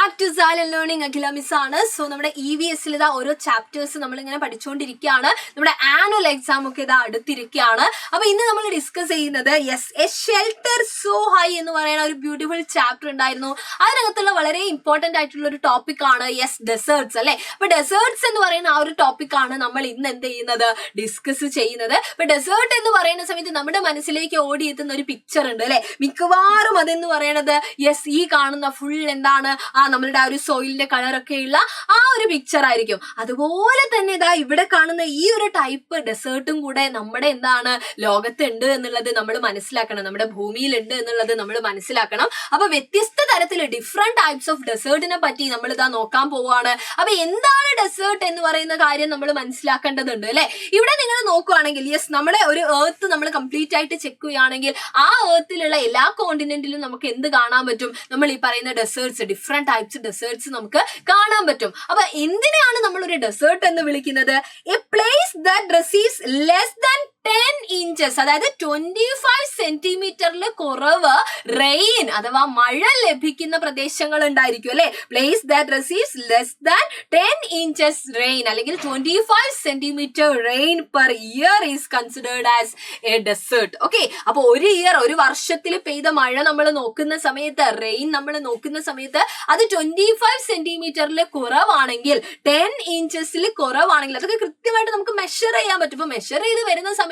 Back to silent learning. Akhila miss ആണ്. So നമ്മുടെ EVS-ൽ ഇതാ ഓരോ ചാപ്റ്റേഴ്സ് നമ്മളിങ്ങനെ പഠിച്ചുകൊണ്ടിരിക്കുകയാണ്. നമ്മുടെ ആനുവൽ എക്സാം ഒക്കെ ഇതാ അടുത്തിരിക്കുകയാണ്. അപ്പൊ ഇന്ന് നമ്മൾ ഡിസ്കസ് ചെയ്യുന്നത് എ ഷെൽട്ടർ സോ ഹൈ എന്ന് പറയുന്ന ഒരു ബ്യൂട്ടിഫുൾ ചാപ്റ്റർ ഉണ്ടായിരുന്നു. അതിനകത്തുള്ള വളരെ ഇമ്പോർട്ടന്റ് ആയിട്ടുള്ള ഒരു ടോപ്പിക് ആണ് ഡെസേർട്സ് അല്ലെ. അപ്പൊ ഡെസേർട്സ് എന്ന് പറയുന്ന ആ ഒരു ടോപ്പിക് ആണ് നമ്മൾ ഇന്ന് എന്ത് ചെയ്യുന്നത്, ഡിസ്കസ് ചെയ്യുന്നത്. അപ്പൊ ഡെസേർട്ട് എന്ന് പറയുന്ന സമയത്ത് നമ്മുടെ മനസ്സിലേക്ക് ഓടിയെത്തുന്ന ഒരു പിക്ചർ ഉണ്ട് അല്ലെ. മിക്കവാറും അതെന്ന് പറയുന്നത് ഈ കാണുന്ന ഫുൾ എന്താണ്, നമ്മളുടെ ആ ഒരു സോയിലിന്റെ കളറൊക്കെ ഉള്ള ആ ഒരു പിക്ചർ ആയിരിക്കും. അതുപോലെ തന്നെ ഇതാ ഇവിടെ കാണുന്ന ഈ ഒരു ടൈപ്പ് ഡെസേർട്ടും കൂടെ നമ്മുടെ എന്താണ് ലോകത്തുണ്ട് എന്നുള്ളത് നമ്മൾ മനസ്സിലാക്കണം, നമ്മുടെ ഭൂമിയിൽ ഉണ്ട് എന്നുള്ളത് നമ്മൾ മനസ്സിലാക്കണം. അപ്പൊ വ്യത്യസ്ത തരത്തില് ഡിഫറെന്റ് ടൈപ്സ് ഓഫ് ഡെസേർട്ടിനെ പറ്റി നമ്മൾ ഇതാ നോക്കാൻ പോവാണ്. അപ്പൊ എന്താണ് ഡെസേർട്ട് എന്ന് പറയുന്ന കാര്യം നമ്മൾ മനസ്സിലാക്കേണ്ടതുണ്ട് അല്ലെ. ഇവിടെ നിങ്ങൾ നോക്കുകയാണെങ്കിൽ നമ്മുടെ ഒരു എർത്ത് നമ്മൾ കംപ്ലീറ്റ് ആയിട്ട് ചെക്ക് ചെയ്യുകയാണെങ്കിൽ ആ എർത്തിലുള്ള എല്ലാ കോണ്ടിനെന്റിലും നമുക്ക് എന്ത് കാണാൻ പറ്റും, നമ്മൾ ഈ പറയുന്ന ഡെസേർട്സ്, ഡിഫറെന്റ് ടൈപ്സ് ഡെസേർട്സ് നമുക്ക് കാണാൻ പറ്റും. അപ്പൊ എന്തിനാണ് നമ്മൾ ഒരു ഡെസേർട്ട് എന്ന് വിളിക്കുന്നത്? A place that receives less than 10 inches, അതായത് 25 സെന്റിമീറ്ററിൽ കുറവ് റെയിൻ അഥവാ മഴ ലഭിക്കുന്ന പ്രദേശങ്ങൾ ഉണ്ടായിരിക്കും അല്ലെ. Place that receives less than 10 inches rain അല്ലെങ്കിൽ 25 centimetre rain per year is considered as a desert. Okay, അപ്പൊ ഒരു വർഷത്തിൽ പെയ്ത മഴ നമ്മൾ നോക്കുന്ന സമയത്ത്, റെയിൻ നമ്മൾ നോക്കുന്ന സമയത്ത് അത് 25 സെന്റിമീറ്ററിൽ കുറവാണെങ്കിൽ, 10 inches കുറവാണെങ്കിൽ, അതൊക്കെ കൃത്യമായിട്ട് നമുക്ക് മെഷർ ചെയ്യാൻ പറ്റും. ഇപ്പൊ മെഷർ ചെയ്ത് വരുന്ന സമയത്ത്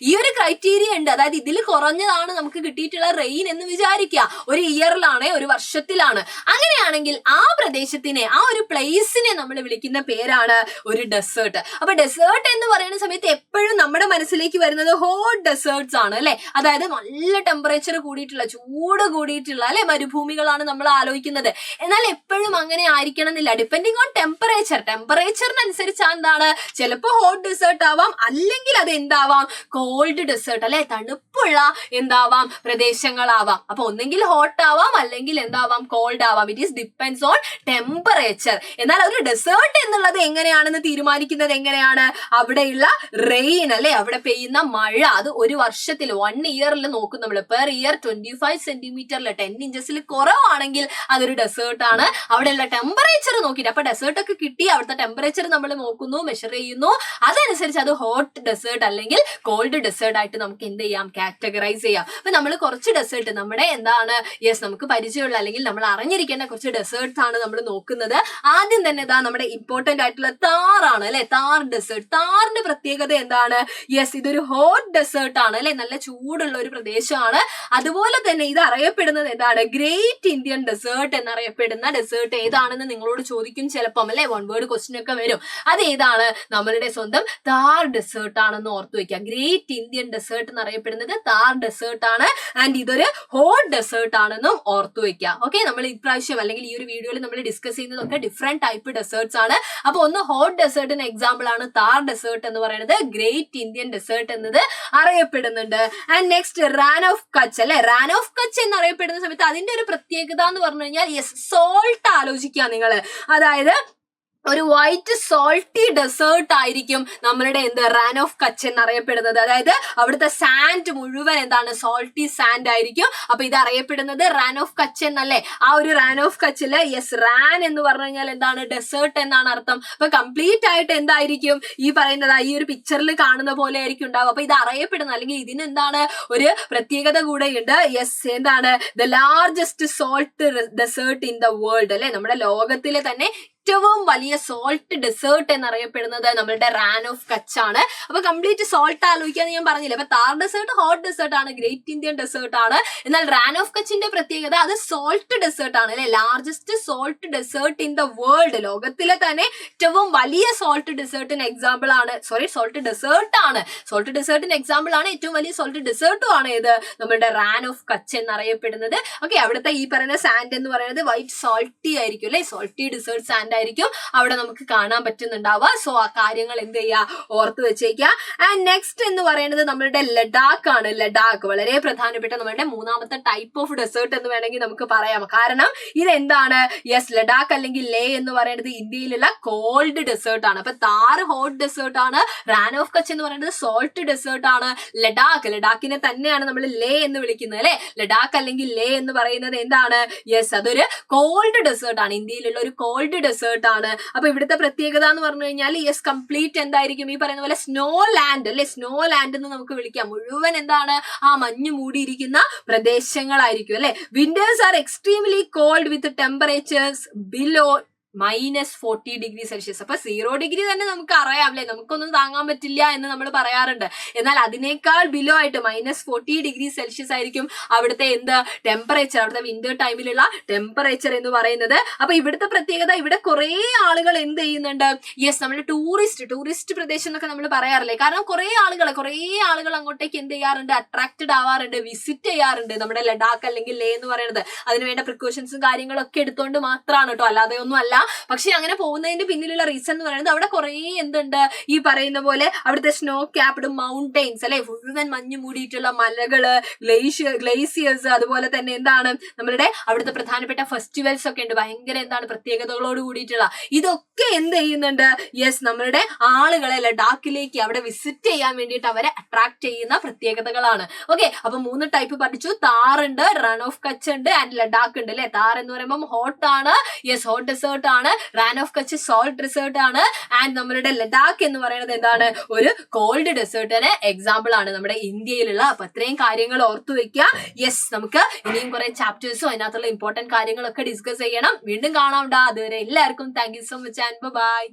ഈ ഒരു ക്രൈറ്റീരിയ ഉണ്ട്, അതായത് ഇതിൽ കുറഞ്ഞതാണ് നമുക്ക് കിട്ടിയിട്ടുള്ള റെയിൻ എന്ന് വിചാരിക്കുക. ഒരു ഇയറിലാണ്, ഒരു വർഷത്തിലാണ്. അങ്ങനെയാണെങ്കിൽ ആ പ്രദേശത്തിനെ, ആ ഒരു പ്ലേസിനെ നമ്മൾ വിളിക്കുന്ന പേരാണ് ഒരു ഡെസേർട്ട്. അപ്പൊ ഡെസേർട്ട് എന്ന് പറയുന്ന സമയത്ത് എപ്പോഴും നമ്മുടെ മനസ്സിലേക്ക് വരുന്നത് ഹോട്ട് ഡെസേർട്ട്സ് ആണ് അല്ലെ. അതായത് നല്ല ടെമ്പറേച്ചർ കൂടിയിട്ടുള്ള, ചൂട് കൂടിയിട്ടുള്ള അല്ലെ മരുഭൂമികളാണ് നമ്മൾ ആലോചിക്കുന്നത്. എന്നാൽ എപ്പോഴും അങ്ങനെ ആയിരിക്കണം എന്നില്ല. ഡിപ്പെൻഡിങ് ഓൺ ടെമ്പറേച്ചറിനനുസരിച്ച് എന്താണ്, ചിലപ്പോൾ ഹോട്ട് ഡെസേർട്ട് ആവാം, അല്ലെങ്കിൽ അത് എന്താവാം, കോൾഡ് ഡെസേർട്ട് അല്ലെ, തണുപ്പുള്ള എന്താവാം പ്രദേശങ്ങളാവാം. അപ്പൊ ഒന്നെങ്കിൽ ഹോട്ട് ആവാം, അല്ലെങ്കിൽ എന്താവാം കോൾഡ് ആവാം. It is depends on temperature. എന്നാൽ ഒരു ഡെസേർട്ട് എന്നുള്ളത് എങ്ങനെയാണെന്ന് തീരുമാനിക്കുന്നത് എങ്ങനെയാണ്, അവിടെയുള്ള റെയിൻ അല്ലെ, അവിടെ പെയ്യുന്ന മഴ, അത് ഒരു വർഷത്തിൽ 1 ഇയറിൽ നോക്കും നമ്മൾ. പെർ ഇയർ 25 സെന്റിമീറ്ററിൽ 10 inches കുറവാണെങ്കിൽ അതൊരു ഡെസേർട്ട് ആണ്. അവിടെയുള്ള ടെമ്പറേച്ചർ നോക്കിയിട്ട്, അപ്പൊ ഡെസേർട്ട് ഒക്കെ കിട്ടി, അവിടുത്തെ ടെമ്പറേച്ചർ നമ്മൾ നോക്കുന്നു, മെഷർ ചെയ്യുന്നു, അതനുസരിച്ച് അത് ഹോട്ട് ഡെസേർട്ട് അല്ലെങ്കിൽ കോൾഡ് ഡെസേർട്ട് ആയിട്ട് നമുക്ക് എന്ത് ചെയ്യാം, കാറ്റഗറൈസ് ചെയ്യാം. അപ്പൊ നമ്മൾ കുറച്ച് ഡെസേർട്ട് നമ്മുടെ എന്താണ് നമുക്ക് പരിചയമുള്ള അല്ലെങ്കിൽ നമ്മൾ അറിഞ്ഞിരിക്കേണ്ട കുറച്ച് ഡെസേർട്ട്സ് ആണ് നമ്മൾ നോക്കുന്നത്. ആദ്യം തന്നെ നമ്മുടെ ഇമ്പോർട്ടന്റ് ആയിട്ടുള്ള താറാണ് അല്ലെ. താർ ഡെസേർട്ട്. താറിന്റെ പ്രത്യേകത എന്താണ്? ഇതൊരു ഹോട്ട് ഡെസേർട്ട് ആണ് അല്ലെ, നല്ല ചൂടുള്ള ഒരു പ്രദേശമാണ്. അതുപോലെ തന്നെ ഇത് അറിയപ്പെടുന്നത് എന്താണ്, ഗ്രേറ്റ് ഇന്ത്യൻ ഡെസേർട്ട് എന്നറിയപ്പെടുന്ന ഡെസേർട്ട് ഏതാണെന്ന് നിങ്ങളോട് ചോദിക്കും ചിലപ്പം അല്ലെ, 1 word ക്വസ്റ്റ്യൻ ഒക്കെ വരും. അത് ഏതാണ്? നമ്മളുടെ സ്വന്തം താർ ഡെസേർട്ട് ആണെന്ന് ഓർത്തു വെക്കുക. ഗ്രേറ്റ് ഇന്ത്യൻ ഡെസേർട്ട് എന്നറിയപ്പെടുന്നത് താർ ഡെസേർട്ട് ആണ്. ആൻഡ് ഇതൊരു ഹോട്ട് ഡെസേർട്ട് ആണെന്നും ഓർത്തു വെക്കുക. ഓക്കെ, നമ്മൾ ഇപ്രാവശ്യം അല്ലെങ്കിൽ ഈ ഒരു വീഡിയോയിൽ നമ്മൾ ഡിസ്കസ് ചെയ്യുന്നതൊക്കെ ഡിഫറെന്റ് ടൈപ്പ് ഡെസേർട്ട്സ് ആണ്. അപ്പൊ ഒന്ന് ഹോട്ട് ഡെസേർട്ടിന് എക്സാമ്പിൾ ആണ് താർ ഡെസേർട്ട് എന്ന് പറയുന്നത്. ഗ്രേറ്റ് ഇന്ത്യൻ ഡെസേർട്ട് എന്നത് അറിയപ്പെടുന്നുണ്ട്. And next Rann of Kutch അല്ലെ. റാൻ ഓഫ് കച്ച് എന്നറിയപ്പെടുന്ന സമയത്ത് അതിന്റെ ഒരു പ്രത്യേകത എന്ന് പറഞ്ഞു കഴിഞ്ഞാൽ സോൾട്ട് ആലോചിക്കുക നിങ്ങൾ. അതായത് ഒരു വൈറ്റ് സോൾട്ടി ഡെസേർട്ട് ആയിരിക്കും നമ്മളുടെ റാൻ ഓഫ് കച്ച് എന്നറിയപ്പെടുന്നത്. അതായത് അവിടുത്തെ സാൻഡ് മുഴുവൻ എന്താണ്, സോൾട്ടി സാൻഡ് ആയിരിക്കും. അപ്പൊ ഇത് അറിയപ്പെടുന്നത് റാൻ ഓഫ് കച്ച് എന്നല്ലേ. ആ ഒരു റാൻ ഓഫ് കച്ചില് റാൻ എന്ന് പറഞ്ഞു കഴിഞ്ഞാൽ എന്താണ്, ഡെസേർട്ട് എന്നാണ് അർത്ഥം. അപ്പൊ കംപ്ലീറ്റ് ആയിട്ട് എന്തായിരിക്കും ഈ പറയുന്നത്, ഈ ഒരു പിക്ചറിൽ കാണുന്ന പോലെ ആയിരിക്കും ഉണ്ടാവും. അപ്പൊ ഇത് അറിയപ്പെടുന്നത്, അല്ലെങ്കിൽ ഇതിന് എന്താണ് ഒരു പ്രത്യേകത കൂടെയുണ്ട്. എന്താണ്, the largest salt desert in the world അല്ലെ. നമ്മുടെ ലോകത്തിലെ തന്നെ ഏറ്റവും വലിയ സോൾട്ട് ഡെസേർട്ട് എന്നറിയപ്പെടുന്നത് നമ്മളുടെ റാൻ ഓഫ് കച്ച് ആണ്. അപ്പൊ കംപ്ലീറ്റ് സോൾട്ട് ആലോചിക്കാന്ന് ഞാൻ പറഞ്ഞില്ല. അപ്പൊ താർ ഡെസേർട്ട് ഹോട്ട് ഡെസേർട്ട് ആണ്, ഗ്രേറ്റ് ഇന്ത്യൻ ഡെസേർട്ട് ആണ്. എന്നാൽ റാൻ ഓഫ് കച്ചിന്റെ പ്രത്യേകത അത് സോൾട്ട് ഡെസേർട്ട് ആണ് അല്ലെ. Largest salt desert in the world, ലോകത്തിലെ തന്നെ ഏറ്റവും വലിയ സോൾട്ട് ഡെസേർട്ടിന് എക്സാമ്പിൾ ആണ്, സോൾട്ട് ഡെസേർട്ട് ആണ്. സോൾട്ട് ഡെസേർട്ടിന് എക്സാമ്പിൾ ആണ്, ഏറ്റവും വലിയ സോൾട്ട് ഡെസേർട്ടും ആണ് ഇത് നമ്മുടെ റാൻ ഓഫ് കച്ച് എന്നറിയപ്പെടുന്നത്. ഓക്കെ, അവിടുത്തെ ഈ പറയുന്ന സാൻഡ് എന്ന് പറയുന്നത് വൈറ്റ് സോൾട്ടി ആയിരിക്കും അല്ലെ, സോൾട്ടി ഡെസേർട്ട് സാൻഡ് ആയിട്ടായിരിക്കും അവിടെ നമുക്ക് കാണാൻ പറ്റുന്നുണ്ടാവുക. സോ ആ കാര്യങ്ങൾ എന്ത് ചെയ്യുക, ഓർത്ത് വെച്ചേക്കുക. ആൻഡ് നെക്സ്റ്റ് എന്ന് പറയുന്നത് നമ്മളുടെ ലഡാക്ക് ആണ്. ലഡാക്ക് വളരെ പ്രധാനപ്പെട്ട നമ്മുടെ മൂന്നാമത്തെ ടൈപ്പ് ഓഫ് ഡെസേർട്ട് എന്ന് വേണമെങ്കിൽ നമുക്ക് പറയാം. കാരണം ഇതെന്താണ്, യെസ്, ലഡാക്ക് അല്ലെങ്കിൽ ലേ എന്ന് പറയുന്നത് ഇന്ത്യയിലുള്ള കോൾഡ് ഡെസേർട്ട് ആണ്. അപ്പൊ താർ ഹോട്ട് ഡെസേർട്ട് ആണ്, റാൻ ഓഫ് കച്ച് എന്ന് പറയുന്നത് സോൾട്ട് ഡെസേർട്ട് ആണ്. ലഡാക്കിനെ തന്നെയാണ് നമ്മൾ ലേ എന്ന് വിളിക്കുന്നത് അല്ലെ. ലഡാക്ക് അല്ലെങ്കിൽ ലേ എന്ന് പറയുന്നത് എന്താണ്, യെസ്, അതൊരു കോൾഡ് ഡെസേർട്ട് ആണ്, ഇന്ത്യയിലുള്ള ഒരു കോൾഡ് ഡെസേർട്ട് ആണ്. അപ്പൊ ഇവിടുത്തെ പ്രത്യേകത എന്ന് പറഞ്ഞു കഴിഞ്ഞാൽ യെസ് കംപ്ലീറ്റ് എന്തായിരിക്കും, ഈ പറയുന്ന പോലെ സ്നോ ലാൻഡ് അല്ലെ, സ്നോ ലാൻഡ് എന്ന് നമുക്ക് വിളിക്കാം. മുഴുവൻ എന്താണ്, ആ മഞ്ഞ് മൂടിയിരിക്കുന്ന പ്രദേശങ്ങളായിരിക്കും അല്ലെ. Winters are extremely cold with temperatures below -40°C. അപ്പൊ 0° തന്നെ നമുക്ക് അറിയാം അല്ലെ, നമുക്കൊന്നും താങ്ങാൻ പറ്റില്ല എന്ന് നമ്മൾ പറയാറുണ്ട്. എന്നാൽ അതിനേക്കാൾ ബിലോ ആയിട്ട് -40°C ആയിരിക്കും അവിടുത്തെ എന്ത് ടെമ്പറേച്ചർ, അവിടുത്തെ വിന്റർ ടൈമിലുള്ള ടെമ്പറേച്ചർ എന്ന് പറയുന്നത്. അപ്പൊ ഇവിടുത്തെ പ്രത്യേകത, ഇവിടെ കുറെ ആളുകൾ എന്ത് ചെയ്യുന്നുണ്ട്, യെസ്, നമ്മുടെ ടൂറിസ്റ്റ് പ്രദേശം എന്നൊക്കെ നമ്മൾ പറയാറില്ലേ. കാരണം കുറെ ആളുകൾ അങ്ങോട്ടേക്ക് എന്ത് ചെയ്യാറുണ്ട്, അട്രാക്റ്റഡ് ആവാറുണ്ട്, വിസിറ്റ് ചെയ്യാറുണ്ട് നമ്മുടെ ലഡാക്ക് അല്ലെങ്കിൽ ലേ എന്ന് പറയുന്നത്. അതിനുവേണ്ട പ്രിക്കോഷൻസും കാര്യങ്ങളൊക്കെ എടുത്തുകൊണ്ട് മാത്രമാണ് കേട്ടോ, അല്ലാതെ ഒന്നും അല്ല. പക്ഷെ അങ്ങനെ പോകുന്നതിന്റെ പിന്നിലുള്ള റീസൺ എന്ന് പറയുന്നത് അവിടെ കുറെ എന്തുണ്ട്, ഈ പറയുന്ന പോലെ അവിടുത്തെ സ്നോ ക്യാപ്ഡ് മൗണ്ടെയിൻസ് അല്ലെ, മുഴുവൻ മഞ്ഞ് മൂടിയിട്ടുള്ള മലകള്, ഗ്ലേസിയേഴ്സ്, അതുപോലെ തന്നെ എന്താണ് നമ്മളുടെ അവിടുത്തെ പ്രധാനപ്പെട്ട ഫെസ്റ്റിവൽസ് ഒക്കെ ഉണ്ട്, ഭയങ്കര എന്താണ് പ്രത്യേകതകളോട് കൂടിയിട്ടുള്ള. ഇതൊക്കെ എന്ത് ചെയ്യുന്നുണ്ട്, യെസ്, നമ്മളുടെ ആളുകളെ ലഡാക്കിലേക്ക് അവിടെ വിസിറ്റ് ചെയ്യാൻ വേണ്ടിയിട്ട് അവരെ അട്രാക്ട് ചെയ്യുന്ന പ്രത്യേകതകളാണ്. ഓക്കെ, അപ്പൊ 3 ടൈപ്പ് പഠിച്ചു. താർ ഉണ്ട്, റൺ ഓഫ് കച്ച് ഉണ്ട്, ആൻഡ് ലഡാക്ക് ഉണ്ട് അല്ലെ. താർ എന്ന് പറയുമ്പോൾ ഹോട്ട് ആണ്, യെസ്, ഹോട്ട് ഡെസേർട്ട് ആണ്. Rann of Kutch salt desert ആണ്. ആൻഡ് നമ്മുടെ ലഡാക്ക് എന്ന് പറയുന്നത് എന്താണ്, ഒരു കോൾഡ് ഡെസേർട്ടിന് എക്സാമ്പിൾ ആണ് നമ്മുടെ ഇന്ത്യയിലുള്ള. അപ്പൊ അത്രയും കാര്യങ്ങൾ ഓർത്തു വെക്കുക. യെസ്, നമുക്ക് ഇനിയും കുറെ ചാപ്റ്റേഴ്സും അതിനകത്തുള്ള ഇമ്പോർട്ടന്റ് കാര്യങ്ങളൊക്കെ ഡിസ്കസ് ചെയ്യണം. വീണ്ടും കാണാം. അതുവരെ എല്ലാവർക്കും thank you so much and by.